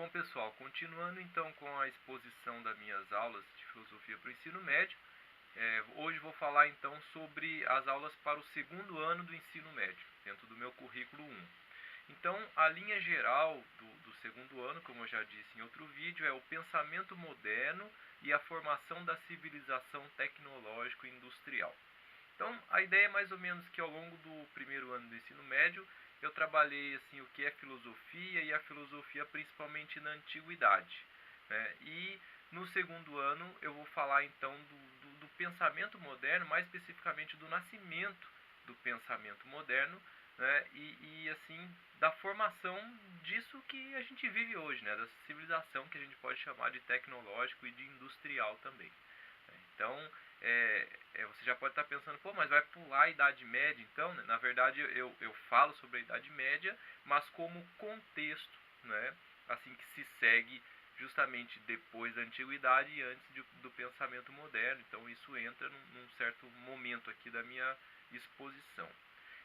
Bom, pessoal, continuando então com a exposição das minhas aulas de filosofia para o ensino médio, hoje vou falar então sobre as aulas para o segundo ano do ensino médio, dentro do meu currículo 1. Então, a linha geral do segundo ano, como eu já disse em outro vídeo, é o pensamento moderno e a formação da civilização tecnológico-industrial. Então, a ideia é mais ou menos que ao longo do primeiro ano do ensino médio, eu trabalhei assim o que é filosofia e a filosofia principalmente na antiguidade, né? E no segundo ano eu vou falar então do pensamento moderno, mais especificamente do nascimento do pensamento moderno, né? E assim da formação disso que a gente vive hoje, né? Dessa civilização que a gente pode chamar de tecnológico e de industrial também. Então, você já pode estar pensando, pô, mas vai pular a Idade Média então, né? Na verdade, eu falo sobre a Idade Média, mas como contexto, né? Assim que se segue justamente depois da Antiguidade e antes do pensamento moderno. Então, isso entra num certo momento aqui da minha exposição.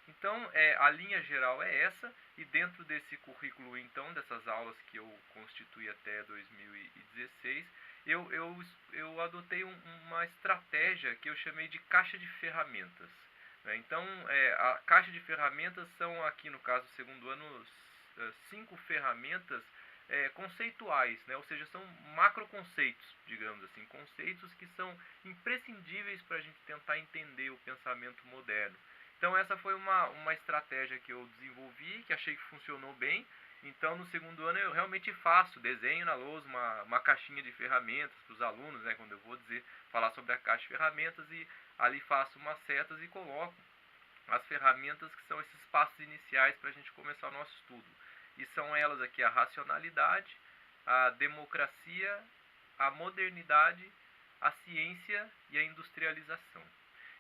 Então, a linha geral é essa, e dentro desse currículo, então, dessas aulas que eu constituí até 2016, eu adotei uma estratégia que eu chamei de caixa de ferramentas, né? Então, a caixa de ferramentas são, aqui no caso do segundo ano, 5 ferramentas conceituais, né? Ou seja, são macroconceitos, digamos assim, conceitos que são imprescindíveis para a gente tentar entender o pensamento moderno. Então essa foi uma estratégia que eu desenvolvi, que achei que funcionou bem. Então no segundo ano eu realmente faço, desenho na lousa uma caixinha de ferramentas para os alunos, né, quando eu vou falar sobre a caixa de ferramentas, e ali faço umas setas e coloco as ferramentas que são esses passos iniciais para a gente começar o nosso estudo. E são elas aqui: a racionalidade, a democracia, a modernidade, a ciência e a industrialização.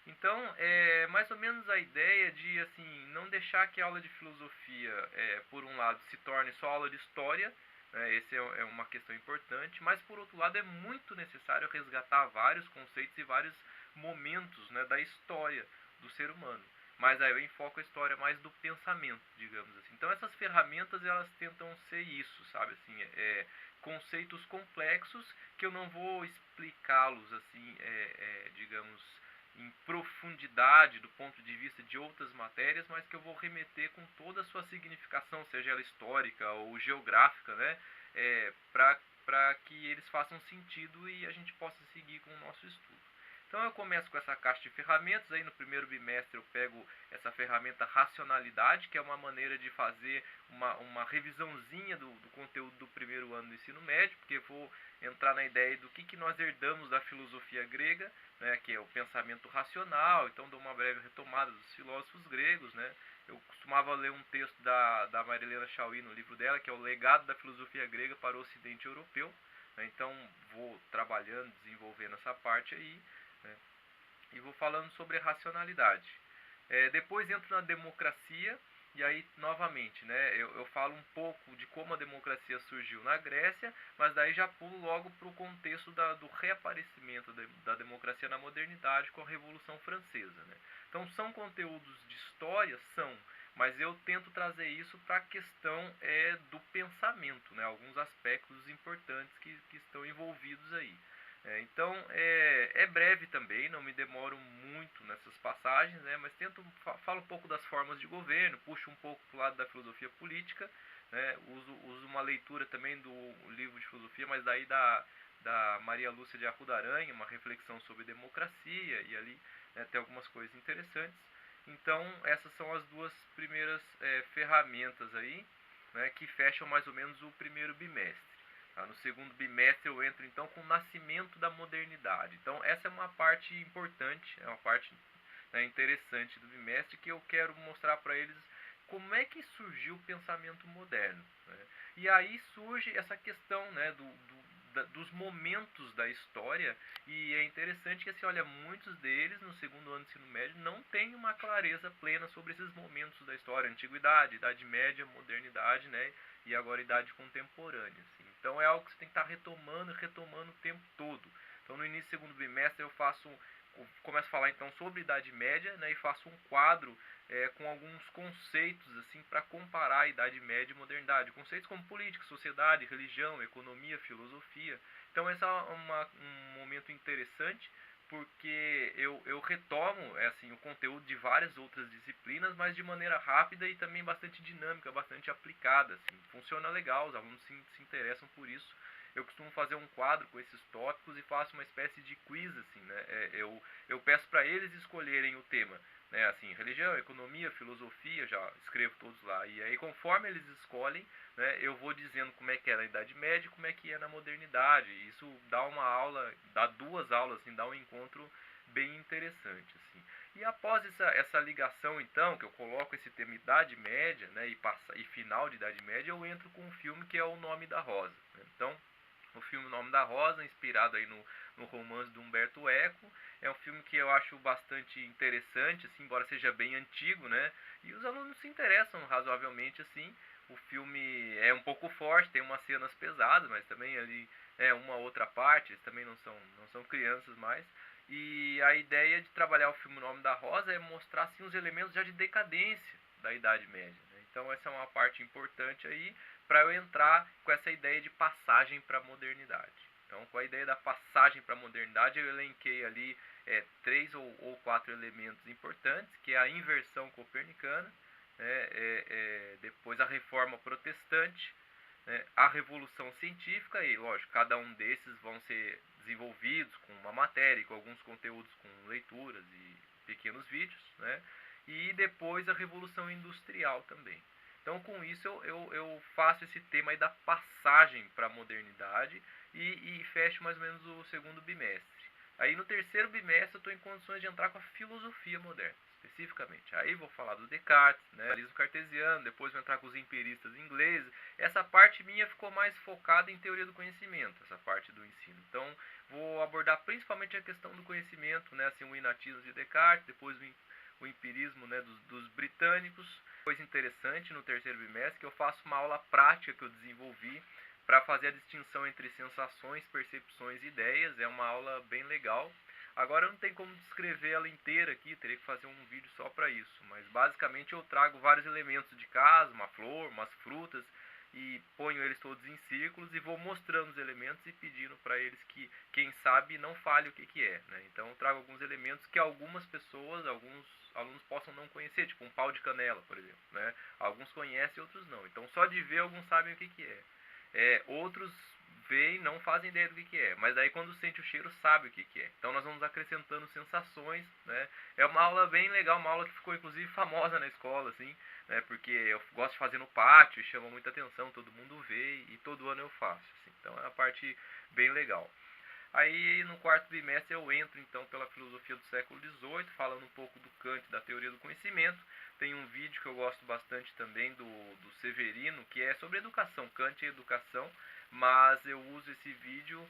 Então, é mais ou menos a ideia de assim não deixar que a aula de filosofia, por um lado, se torne só aula de história, né? Essa é uma questão importante, mas por outro lado é muito necessário resgatar vários conceitos e vários momentos, né, da história do ser humano. Mas aí eu enfoco a história mais do pensamento, digamos assim. Então essas ferramentas, elas tentam ser isso, sabe? Assim, conceitos complexos que eu não vou explicá-los assim, digamos, em profundidade do ponto de vista de outras matérias, mas que eu vou remeter com toda a sua significação, seja ela histórica ou geográfica, né? Para que eles façam sentido e a gente possa seguir com o nosso estudo. Então eu começo com essa caixa de ferramentas. Aí no primeiro bimestre eu pego essa ferramenta racionalidade, que é uma maneira de fazer uma revisãozinha do conteúdo do primeiro ano do ensino médio, porque eu vou entrar na ideia do que nós herdamos da filosofia grega, né, que é o pensamento racional. Então dou uma breve retomada dos filósofos gregos, né. Eu costumava ler um texto da Marilena Chauí no livro dela, que é o Legado da Filosofia Grega para o Ocidente Europeu, né. Então vou trabalhando, desenvolvendo essa parte aí, né, e vou falando sobre a racionalidade. Depois entro na democracia, e aí novamente, né, eu falo um pouco de como a democracia surgiu na Grécia, mas daí já pulo logo para o contexto do reaparecimento da democracia na modernidade com a Revolução Francesa, né? Então são conteúdos de história, são, mas eu tento trazer isso para a questão do pensamento, né? Alguns aspectos importantes que estão envolvidos aí. Então é breve também, não me demoro muito nessas passagens, né, mas falo um pouco das formas de governo, puxo um pouco para o lado da filosofia política, né, uso uma leitura também do livro de filosofia, mas daí da Maria Lúcia de Arruda Aranha, uma reflexão sobre democracia, e ali, né, tem algumas coisas interessantes. Então essas são as duas primeiras ferramentas aí, né, que fecham mais ou menos o primeiro bimestre. No segundo bimestre eu entro então com o nascimento da modernidade. Então essa é uma parte importante, é uma parte, né, interessante do bimestre, que eu quero mostrar para eles como é que surgiu o pensamento moderno, né? E aí surge essa questão, né, dos momentos da história, e é interessante que assim, olha, muitos deles no segundo ano do ensino médio não têm uma clareza plena sobre esses momentos da história: antiguidade, idade média, modernidade, né, e agora idade contemporânea, assim. Então é algo que você tem que estar retomando o tempo todo. Então no início do segundo bimestre eu faço começo a falar então sobre Idade Média, né, e faço um quadro com alguns conceitos assim para comparar a Idade Média e modernidade, conceitos como política, sociedade, religião, economia, filosofia. Então esse é um momento interessante porque eu retomo assim o conteúdo de várias outras disciplinas, mas de maneira rápida e também bastante dinâmica, bastante aplicada. Assim. Funciona legal, os alunos se interessam por isso. Eu costumo fazer um quadro com esses tópicos e faço uma espécie de quiz, assim, né? Eu peço para eles escolherem o tema, né? Assim, religião, economia, filosofia, já escrevo todos lá. E aí, conforme eles escolhem, né, eu vou dizendo como é que é na Idade Média e como é que é na modernidade. Isso dá uma aula, dá duas aulas, assim, dá um encontro bem interessante, assim. E após essa ligação, então, que eu coloco esse tema Idade Média, né, e final de Idade Média, eu entro com um filme que é O Nome da Rosa. Né? Então, o filme O Nome da Rosa, inspirado aí no romance do Humberto Eco, é um filme que eu acho bastante interessante, assim, embora seja bem antigo, né? E os alunos se interessam razoavelmente, assim. O filme é um pouco forte, tem umas cenas pesadas, mas também ali é uma outra parte, eles também não são crianças mais. E a ideia de trabalhar o filme O Nome da Rosa é mostrar assim, os elementos já de decadência da Idade Média. Né? Então essa é uma parte importante aí para eu entrar com essa ideia de passagem para a modernidade. Então, com a ideia da passagem para a modernidade, eu elenquei ali três ou quatro elementos importantes, que é a inversão copernicana, depois a reforma protestante, a revolução científica, e lógico, cada um desses vão ser desenvolvidos com uma matéria, com alguns conteúdos com leituras e pequenos vídeos, né? E depois a revolução industrial também. Então, com isso, eu faço esse tema aí da passagem para a modernidade e fecho mais ou menos o segundo bimestre. Aí, no terceiro bimestre, eu estou em condições de entrar com a filosofia moderna, especificamente. Aí vou falar do Descartes, né, realismo cartesiano, depois vou entrar com os empiristas ingleses. Essa parte minha ficou mais focada em teoria do conhecimento, essa parte do ensino. Então, vou abordar principalmente a questão do conhecimento, né, assim, o inatismo de Descartes, depois o empirismo, né, dos britânicos. Coisa interessante no terceiro bimestre que eu faço uma aula prática que eu desenvolvi para fazer a distinção entre sensações, percepções e ideias. É uma aula bem legal. Agora não tem como descrever ela inteira aqui, teria que fazer um vídeo só para isso. Mas basicamente eu trago vários elementos de casa, uma flor, umas frutas, e ponho eles todos em círculos e vou mostrando os elementos e pedindo para eles que, quem sabe, não fale o que é. Né? Então eu trago alguns elementos que algumas pessoas, alguns alunos possam não conhecer, tipo um pau de canela, por exemplo. Né? Alguns conhecem, outros não. Então só de ver alguns sabem o que é. Outros veem e não fazem ideia do que é, mas daí quando sente o cheiro sabe o que é. Então nós vamos acrescentando sensações, né? É uma aula bem legal, uma aula que ficou inclusive famosa na escola, assim, né? Porque eu gosto de fazer no pátio, chama muita atenção, todo mundo vê e todo ano eu faço. Assim. Então é uma parte bem legal. Aí no quarto bimestre eu entro então pela filosofia do século XVIII, falando um pouco do Kant, da teoria do conhecimento. Tem um vídeo que eu gosto bastante também do Severino, que é sobre educação, Kant e educação, mas eu uso esse vídeo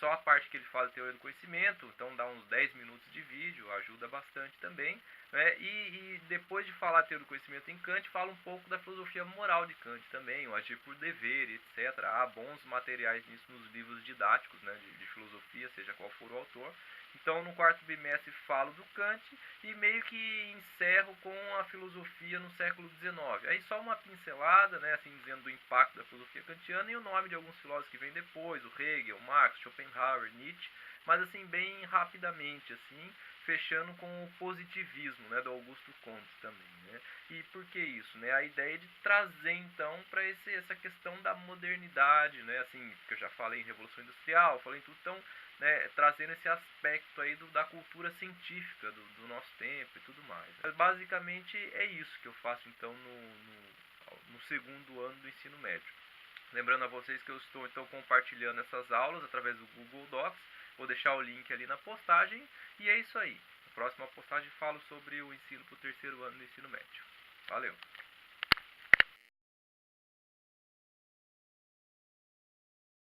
só a parte que ele fala de teoria do conhecimento, então dá uns 10 minutos de vídeo, ajuda bastante também. Né? E depois de falar teoria do conhecimento em Kant, fala um pouco da filosofia moral de Kant também, o agir por dever, etc. Há bons materiais nisso nos livros didáticos, né, de filosofia, seja qual for o autor. Então, no quarto bimestre falo do Kant e meio que encerro com a filosofia no século XIX. Aí só uma pincelada, né, assim, dizendo do impacto da filosofia kantiana e o nome de alguns filósofos que vêm depois, o Hegel, Marx, Schopenhauer, Nietzsche, mas assim, bem rapidamente, assim, fechando com o positivismo, né, do Augusto Comte também, né? E por que isso, né? A ideia de trazer então para essa questão da modernidade, né? Assim, que eu já falei em Revolução Industrial, falei em tudo, então, né, trazendo esse aspecto aí da cultura científica do nosso tempo e tudo mais. Mas, basicamente é isso que eu faço então no segundo ano do ensino médio. Lembrando a vocês que eu estou então compartilhando essas aulas através do Google Docs. Vou deixar o link ali na postagem e é isso aí. Na próxima postagem falo sobre o ensino para o terceiro ano do ensino médio. Valeu!